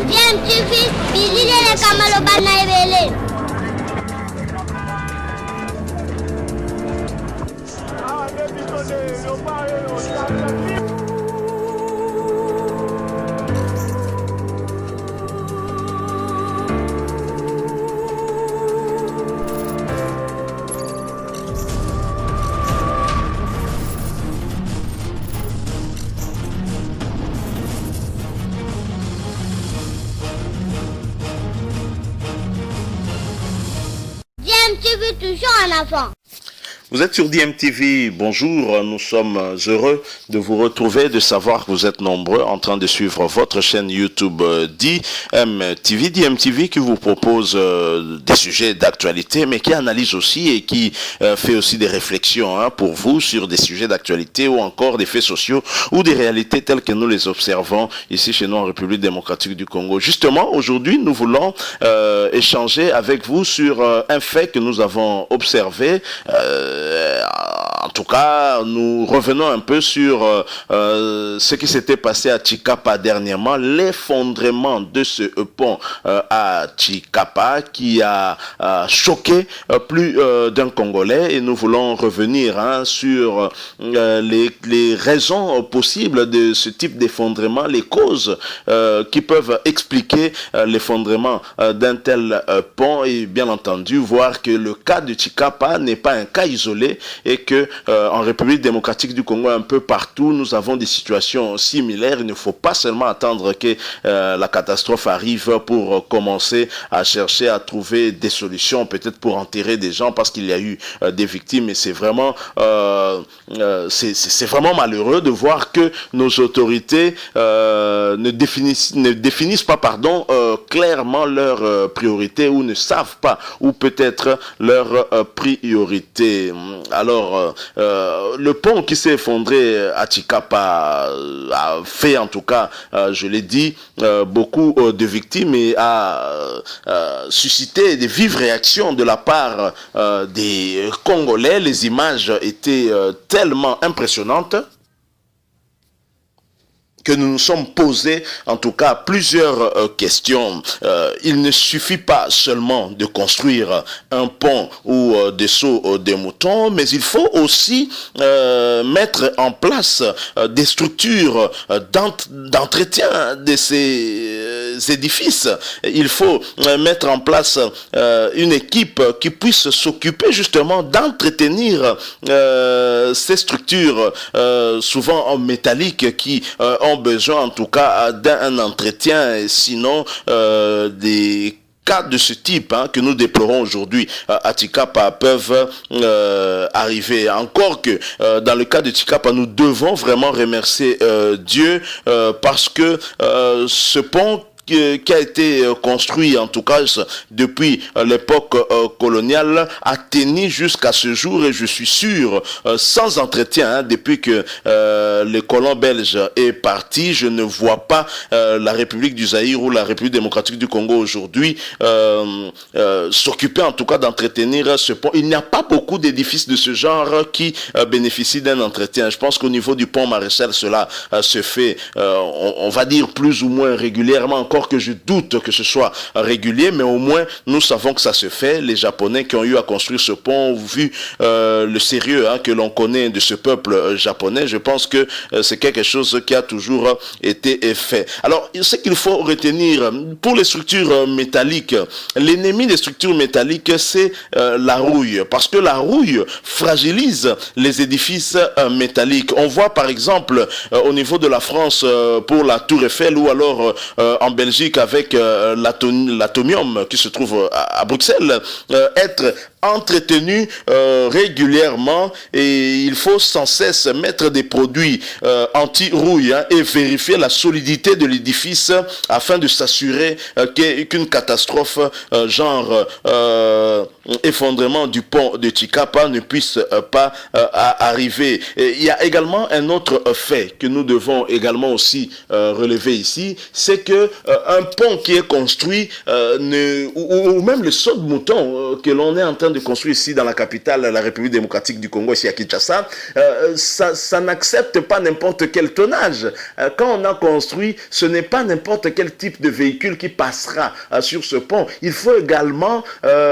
DMTV, Billy Kamalo Banaibele. DMTV toujours en avant. Vous êtes sur DMTV, bonjour, nous sommes heureux de vous retrouver, de savoir que vous êtes nombreux en train de suivre votre chaîne YouTube DMTV. DMTV qui vous propose des sujets d'actualité, mais qui analyse aussi et qui fait aussi des réflexions pour vous sur des sujets d'actualité ou encore des faits sociaux ou des réalités telles que nous les observons ici chez nous en République démocratique du Congo. Justement, aujourd'hui, nous voulons échanger avec vous sur un fait que nous avons observé. En tout cas, nous revenons un peu sur ce qui s'était passé à Chikapa dernièrement, l'effondrement de ce pont à Chikapa qui a choqué plus d'un Congolais, et nous voulons revenir sur les raisons possibles de ce type d'effondrement, les causes qui peuvent expliquer l'effondrement d'un tel pont, et bien entendu voir que le cas de Chikapa n'est pas un cas isolé et que en République démocratique du Congo, un peu partout, nous avons des situations similaires. Il ne faut pas seulement attendre que la catastrophe arrive pour commencer à chercher à trouver des solutions, peut-être pour enterrer des gens parce qu'il y a eu des victimes, et c'est vraiment c'est vraiment malheureux de voir que nos autorités ne définissent pas clairement leurs priorités, ou ne savent pas où peut être leur priorité. Alors, le pont qui s'est effondré à Chikapa a fait, en tout cas, je l'ai dit, beaucoup de victimes, et a suscité des vives réactions de la part des Congolais. Les images étaient tellement impressionnantes que nous nous sommes posés, en tout cas, plusieurs questions. Il ne suffit pas seulement de construire un pont ou des seaux de moutons, mais il faut aussi mettre en place des structures d'entretien de ces édifices. Il faut mettre en place une équipe qui puisse s'occuper justement d'entretenir ces structures, souvent en métallique, qui ont besoin en tout cas d'un entretien, et sinon des cas de ce type que nous déplorons aujourd'hui à Chikapa peuvent arriver. Encore que dans le cas de Chikapa, nous devons vraiment remercier Dieu parce que ce pont qui a été construit, en tout cas depuis l'époque coloniale, a tenu jusqu'à ce jour, et je suis sûr, sans entretien, depuis que les colons belges est parti, je ne vois pas la République du Zaïre ou la République démocratique du Congo aujourd'hui s'occuper en tout cas d'entretenir ce pont. Il n'y a pas beaucoup d'édifices de ce genre qui bénéficient d'un entretien. Je pense qu'au niveau du pont Maréchal, cela se fait, on va dire plus ou moins régulièrement, encore que je doute que ce soit régulier, mais au moins nous savons que ça se fait. Les Japonais qui ont eu à construire ce pont ont vu le sérieux que l'on connaît de ce peuple japonais. Je pense que c'est quelque chose qui a toujours été fait. Alors, ce qu'il faut retenir pour les structures métalliques, l'ennemi des structures métalliques, c'est la rouille, parce que la rouille fragilise les édifices métalliques. On voit par exemple au niveau de la France pour la Tour Eiffel, ou alors en Belgique avec l'atomium qui se trouve à Bruxelles, être entretenu régulièrement, et il faut sans cesse mettre des produits anti-rouille et vérifier la solidité de l'édifice afin de s'assurer qu'une catastrophe genre effondrement du pont de Chikapa ne puisse pas arriver. Et il y a également un autre fait que nous devons également aussi relever ici, c'est que un pont qui est construit ou même le saut de mouton que l'on est en train train de construire ici dans la capitale, la République démocratique du Congo, ici à Kinshasa, ça n'accepte pas n'importe quel tonnage. Quand on a construit, ce n'est pas n'importe quel type de véhicule qui passera sur ce pont. Il faut également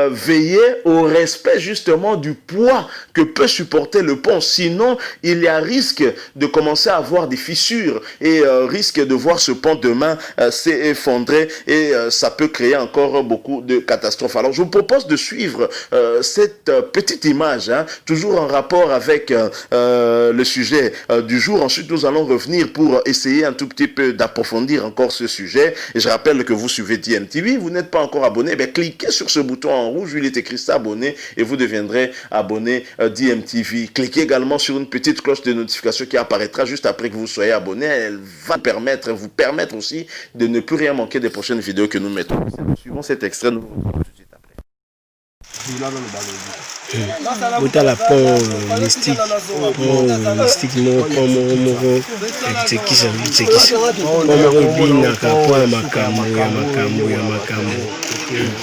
veiller au respect justement du poids que peut supporter le pont. Sinon, il y a risque de commencer à avoir des fissures et risque de voir ce pont demain s'effondrer et ça peut créer encore beaucoup de catastrophes. Alors, je vous propose de suivre cette petite image, toujours en rapport avec le sujet du jour. Ensuite, nous allons revenir pour essayer un tout petit peu d'approfondir encore ce sujet. Et je rappelle que vous suivez DMTV, vous n'êtes pas encore abonné, cliquez sur ce bouton en rouge où il est écrit s'abonner et vous deviendrez abonné DMTV. Cliquez également sur une petite cloche de notification qui apparaîtra juste après que vous soyez abonné. Elle va vous permettre aussi de ne plus rien manquer des prochaines vidéos que nous mettons. Nous suivons cet extrait, nous retrouvons tout de suite après. Utala pont mystique moko akitekisa moko binaka po ya makambo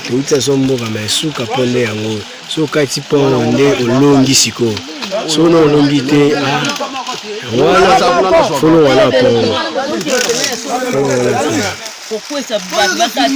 touta so mboka maisuka po nde yango so kati pont nde olongi siko so no olongi te wana folo wana pont pourquoi ça va ça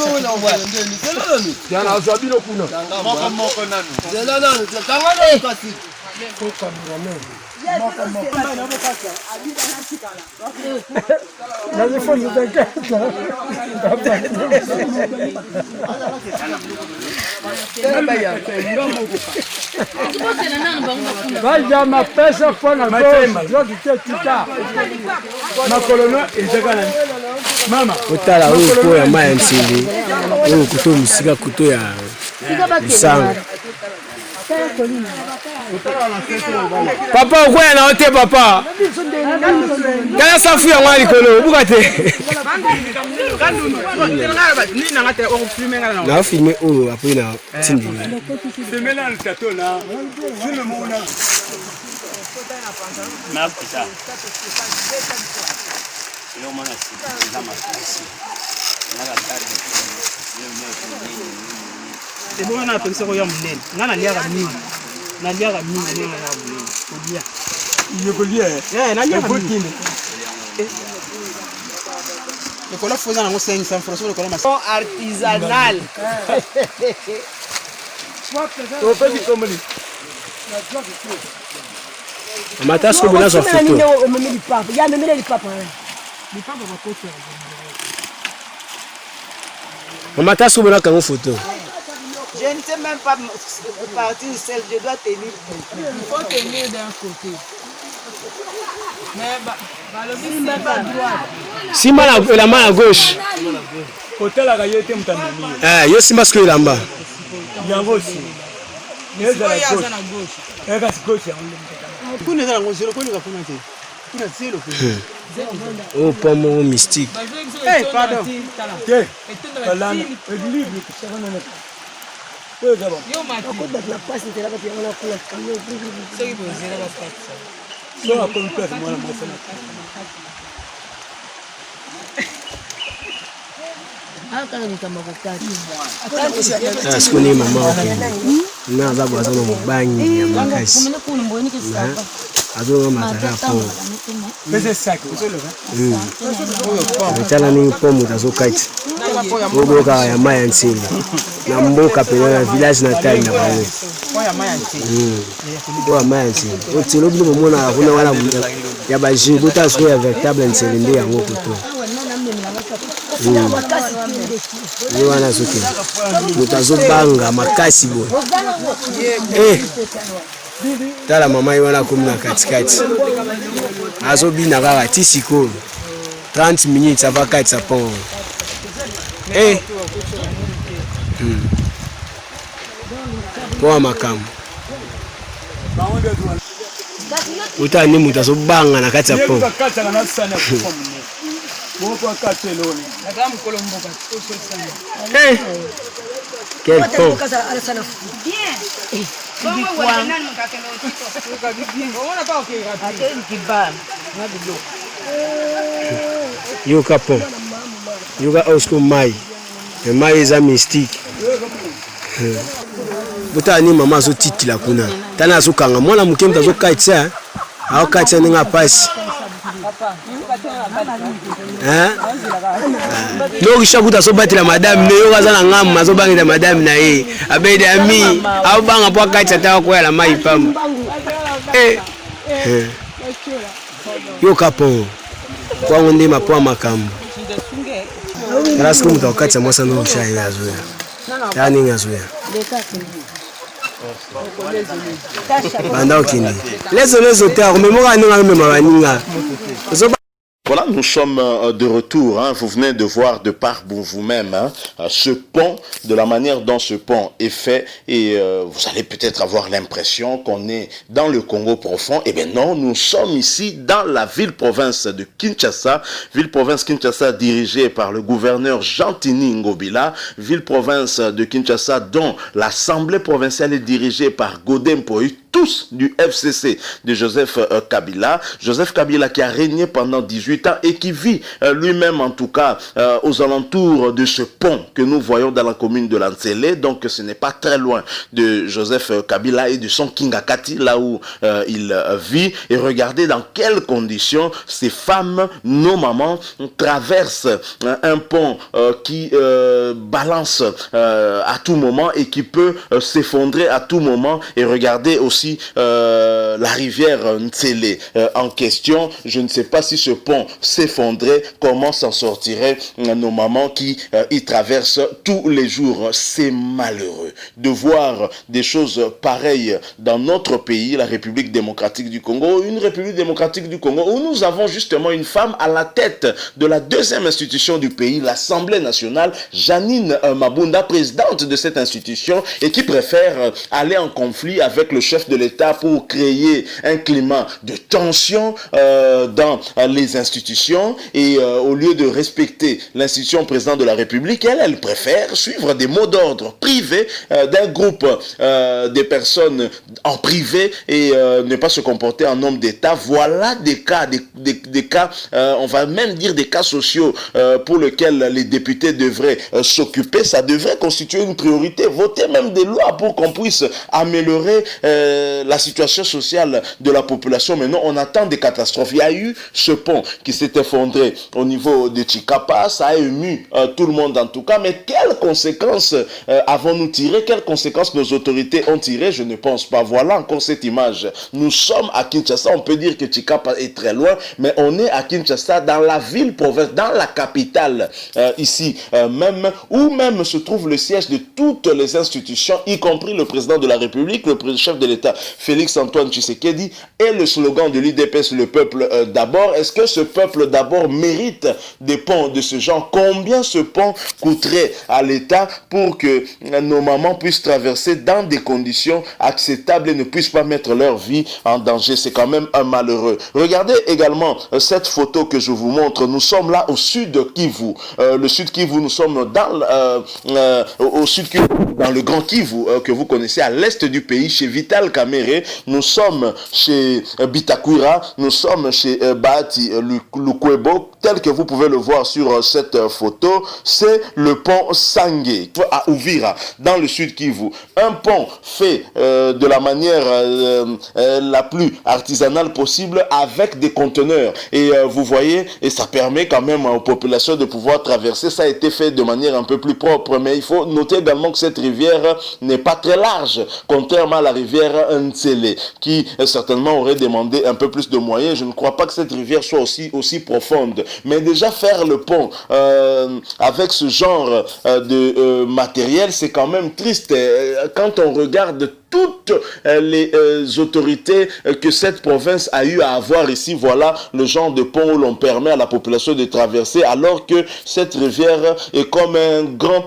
utala uko ya maya nsili kuto musika kuto ya usanga papa uko ya naote papa kaya safu ya mwali kolo buka te na filme oyo après na tindi ebona pekisa ko ya munene ngana liaka mingi na liaka mingi ngana ya munene kolia iyo kolia na liaka mingi le kola foza na ngo 500 francs le kola maso artisanal to pesi komoni Matasko bona za photo. Ya memele li papa. Li papa ba kote. Matasko bona kango photo. Je ne sais même pas partir seul, je dois tenir. Il faut tenir d'un côté. Mais le pas droite. Simba la main à gauche. Côté la gaillette mtandami. Yo simba sko ilamba. Yango aussi. Yo za la gauche. Eka gauche. Kuna za ngo zero koni kafuna te. Kuna zero koni. Oh pomo mystique. Eh pardon. Ke. Kalana. Equilibre. Yo mati. La passe de la papier on a coulé. C'est qui peut zéro la passe. So a comme place moi la mafana. Siku ni mama wako na zabu azono mubanyi ya makasi azono mataka po Pese sac metala ni pomu tazo kite oboka ya maya nsili na mboka pena na village natal na bawe ya maya nsili o maya nsili o tilo bilo mona hakuna wala ya baji buta siku ya veritable nsili ndi yango kuto ni wana soki mutazobanga makasi bo tala mama iwana kumna katikati azobina kaka ti sikoyo 30 minutes avakati sa pont po makambo uta ni mutu azobanga na kati ya pont quel pont yoka pont yoka osko mai mai eza mystique Ota ni mama zo titila kuna. Tana zo kanga mwana mukemta zo kaitsa. Ao kaitsa ninga pasi. Hein? Donc chaque so battre la madame ne yo kazana ngam mazo bangita madame na ye. Abede ami, ao banga po kaitsa ta ko ya la mai pam. Yo kapo. Kwa ngonde mapo makambo. Rasko mutawakati mwasa no shai yazoya. Tani ngazoya. Banda okini. Les auteurs mais moi nga ngame maninga. Voilà, nous sommes de retour. Hein. Vous venez de voir de par vous-même ce pont, de la manière dont ce pont est fait. Et vous allez peut-être avoir l'impression qu'on est dans le Congo profond. Eh bien non, nous sommes ici dans la ville-province de Kinshasa. Ville-province Kinshasa dirigée par le gouverneur Jean-Tini Ngobila. Ville-province de Kinshasa dont l'Assemblée provinciale est dirigée par Godem Poï. Tous du FCC de Joseph Kabila. Joseph Kabila qui a régné pendant 18 ans et qui vit lui-même en tout cas aux alentours de ce pont que nous voyons dans la commune de Lanzele. Donc ce n'est pas très loin de Joseph Kabila et de son Kingakati, là où il vit. Et regardez dans quelles conditions ces femmes, nos mamans, traversent un pont qui balance à tout moment et qui peut s'effondrer à tout moment. Et regardez aussi la rivière Ntsele en question. Je ne sais pas si ce pont s'effondrait, comment s'en sortiraient nos mamans qui y traversent tous les jours. C'est malheureux de voir des choses pareilles dans notre pays, la République démocratique du Congo, une République démocratique du Congo où nous avons justement une femme à la tête de la deuxième institution du pays, l'Assemblée nationale, Janine Mabunda, présidente de cette institution, et qui préfère aller en conflit avec le chef de l'État pour créer un climat de tension dans les institutions. Et au lieu de respecter l'institution président de la République, elle préfère suivre des mots d'ordre privés d'un groupe des personnes en privé et ne pas se comporter en homme d'État. Voilà des cas, des cas, on va même dire des cas sociaux pour lesquels les députés devraient s'occuper. Ça devrait constituer une priorité. Voter même des lois pour qu'on puisse améliorer la situation sociale de la population. Mais non, on attend des catastrophes. Il y a eu ce pont qui s'est effondré au niveau de Chikapa. Ça a ému tout le monde en tout cas. Mais quelles conséquences avons-nous tirées? Quelles conséquences nos autorités ont tirées? Je ne pense pas. Voilà encore cette image. Nous sommes à Kinshasa. On peut dire que Chikapa est très loin, mais on est à Kinshasa, dans la ville-province, dans la capitale, ici même, où même se trouve le siège de toutes les institutions, y compris le président de la République, le chef de l'État, Félix-Antoine Tshisekedi, et le slogan de l'UDPS, le peuple d'abord. Est-ce que ce peuple d'abord mérite des ponts de ce genre? Combien ce pont coûterait à l'État pour que nos mamans puissent traverser dans des conditions acceptables et ne puissent pas mettre leur vie en danger? C'est quand même un malheureux. Regardez également cette photo que je vous montre. Nous sommes là au sud de Kivu. Le sud Kivu, nous sommes dans au sud Kivu, dans le Grand Kivu que vous connaissez, à l'est du pays, chez Vital Kamerhe. Nous sommes chez Bitakwira, nous sommes chez Bahati Lukwebo, tel que vous pouvez le voir sur cette photo. C'est le pont Sangé à Uvira, dans le sud Kivu. Un pont fait de la manière la plus artisanale possible avec des conteneurs. Et vous voyez, et ça permet quand même aux populations de pouvoir traverser. Ça a été fait de manière un peu plus propre, mais il faut noter également que cette rivière n'est pas très large, contrairement à la rivière Ntsele, qui certainement aurait demandé un peu plus de moyens. Je ne crois pas que cette rivière soit aussi profonde. Mais déjà faire le pont avec ce genre de matériel, c'est quand même triste. Quand on regarde toutes les autorités que cette province a eu à avoir ici, voilà le genre de pont où l'on permet à la population de traverser, alors que cette rivière est comme un grand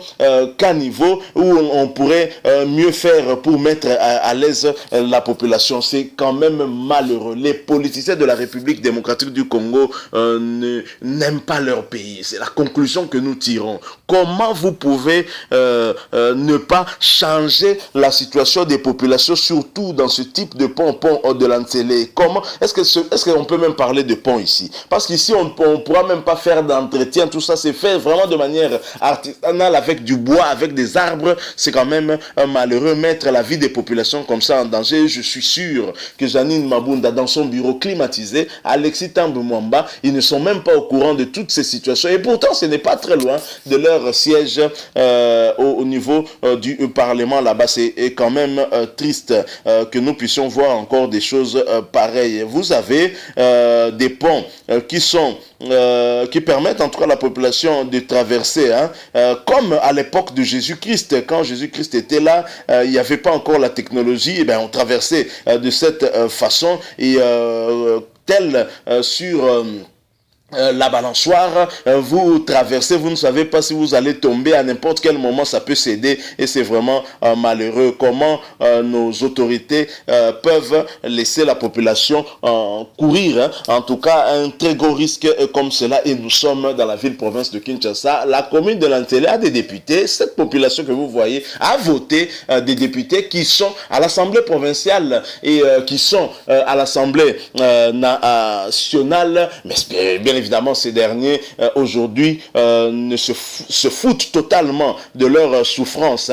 caniveau où on pourrait mieux faire pour mettre à l'aise la population. C'est quand même malheureux. Les politiciens de la République démocratique du Congo n'aiment pas leur pays. C'est la conclusion que nous tirons. Comment vous pouvez ne pas changer la situation des populations populations, surtout dans ce type de pont de l'Antélé? Comment est-ce qu'on peut même parler de pont ici? Parce qu'ici, on ne pourra même pas faire d'entretien. Tout ça, c'est fait vraiment de manière artisanale, avec du bois, avec des arbres. C'est quand même malheureux mettre la vie des populations comme ça en danger. Je suis sûr que Janine Mabunda, dans son bureau climatisé, Alexis Tambou Mwamba, ils ne sont même pas au courant de toutes ces situations. Et pourtant, ce n'est pas très loin de leur siège au niveau du Parlement là-bas. C'est quand même triste que nous puissions voir encore des choses pareilles. Vous avez des ponts qui permettent en tout cas à la population de traverser, comme à l'époque de Jésus-Christ. Quand Jésus-Christ était là, il n'y avait pas encore la technologie, et bien on traversait de cette façon, et tel sur la balançoire, vous traversez, vous ne savez pas si vous allez tomber, à n'importe quel moment ça peut céder, et c'est vraiment malheureux. Comment nos autorités peuvent laisser la population courir, en tout cas un très gros risque comme cela. Et nous sommes dans la ville-province de Kinshasa. La commune de l'Antélé a des députés. Cette population que vous voyez a voté des députés qui sont à l'Assemblée provinciale et qui sont à l'Assemblée nationale, mais bien évidemment, ces derniers, aujourd'hui, se foutent totalement de leur souffrance.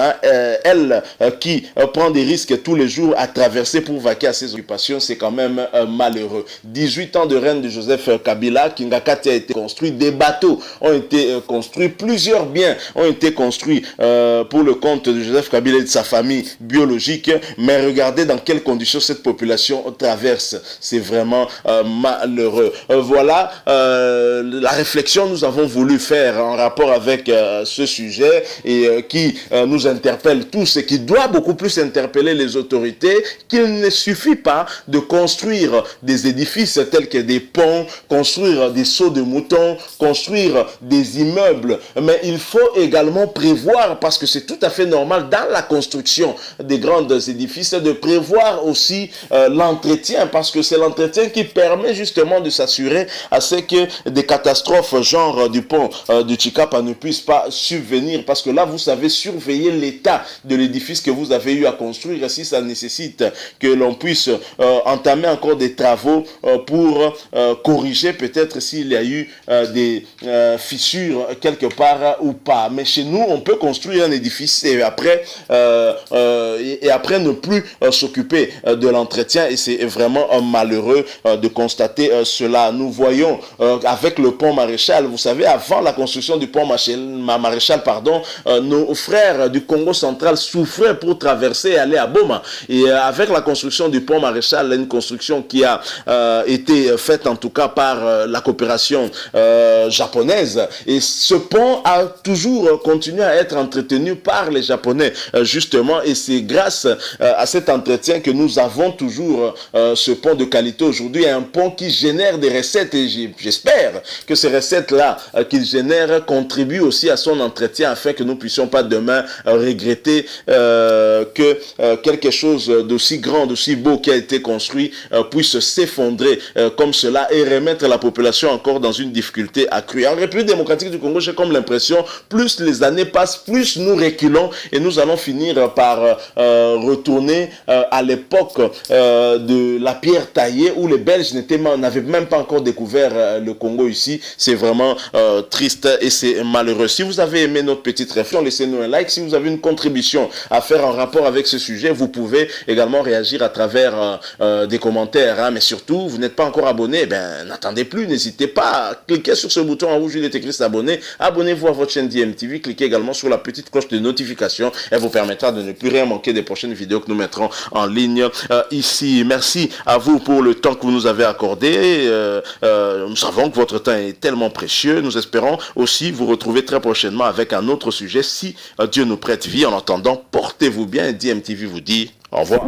Elle qui prend des risques tous les jours à traverser pour vaquer à ses occupations, c'est quand même malheureux. 18 ans de règne de Joseph Kabila, Kingakati a été construit, des bateaux ont été construits, plusieurs biens ont été construits pour le compte de Joseph Kabila et de sa famille biologique. Mais regardez dans quelles conditions cette population traverse. C'est vraiment malheureux. Voilà la réflexion que nous avons voulu faire en rapport avec ce sujet, et qui nous interpelle tous et qui doit beaucoup plus interpeller les autorités, qu'il ne suffit pas de construire des édifices tels que des ponts, construire des seaux de moutons, construire des immeubles, mais il faut également prévoir, parce que c'est tout à fait normal dans la construction des grands édifices, de prévoir aussi l'entretien, parce que c'est l'entretien qui permet justement de s'assurer à ce que des catastrophes genre du pont de Chikapa ne puissent pas subvenir, parce que là vous savez surveiller l'état de l'édifice que vous avez eu à construire, si ça nécessite que l'on puisse entamer encore des travaux pour corriger peut-être s'il y a eu des fissures quelque part ou pas. Mais chez nous on peut construire un édifice et après ne plus s'occuper de l'entretien, et c'est vraiment malheureux de constater cela. Nous voyons avec le pont Maréchal, vous savez, avant la construction du pont Maréchal, nos frères du Congo central souffraient pour traverser et aller à Boma. Et avec la construction du pont Maréchal, une construction qui a été faite en tout cas par la coopération japonaise, et ce pont a toujours continué à être entretenu par les Japonais justement, et c'est grâce à cet entretien que nous avons toujours ce pont de qualité aujourd'hui, un pont qui génère des recettes, et j'espère que ces recettes-là qu'il génère contribuent aussi à son entretien, afin que nous ne puissions pas demain regretter que quelque chose d'aussi grand, d'aussi beau qui a été construit puisse s'effondrer comme cela et remettre la population encore dans une difficulté accrue. En République démocratique du Congo, j'ai comme l'impression, plus les années passent, plus nous reculons, et nous allons finir par retourner à l'époque de la pierre taillée, où les Belges n'avaient même pas encore découvert le Congo ici. C'est vraiment triste et c'est malheureux. Si vous avez aimé notre petite réflexion, laissez-nous un like. Si vous avez une contribution à faire en rapport avec ce sujet, vous pouvez également réagir à travers des commentaires. Mais surtout, vous n'êtes pas encore abonné, n'attendez plus, n'hésitez pas à cliquer sur ce bouton en rouge, il est écrit s'abonner. Abonnez-vous à votre chaîne DMTV, cliquez également sur la petite cloche de notification, elle vous permettra de ne plus rien manquer des prochaines vidéos que nous mettrons en ligne ici. Merci à vous pour le temps que vous nous avez accordé. Nous savons que votre temps est tellement précieux. Nous espérons aussi vous retrouver très prochainement avec un autre sujet, si Dieu nous prête vie. En attendant, portez-vous bien. DMTV vous dit au revoir.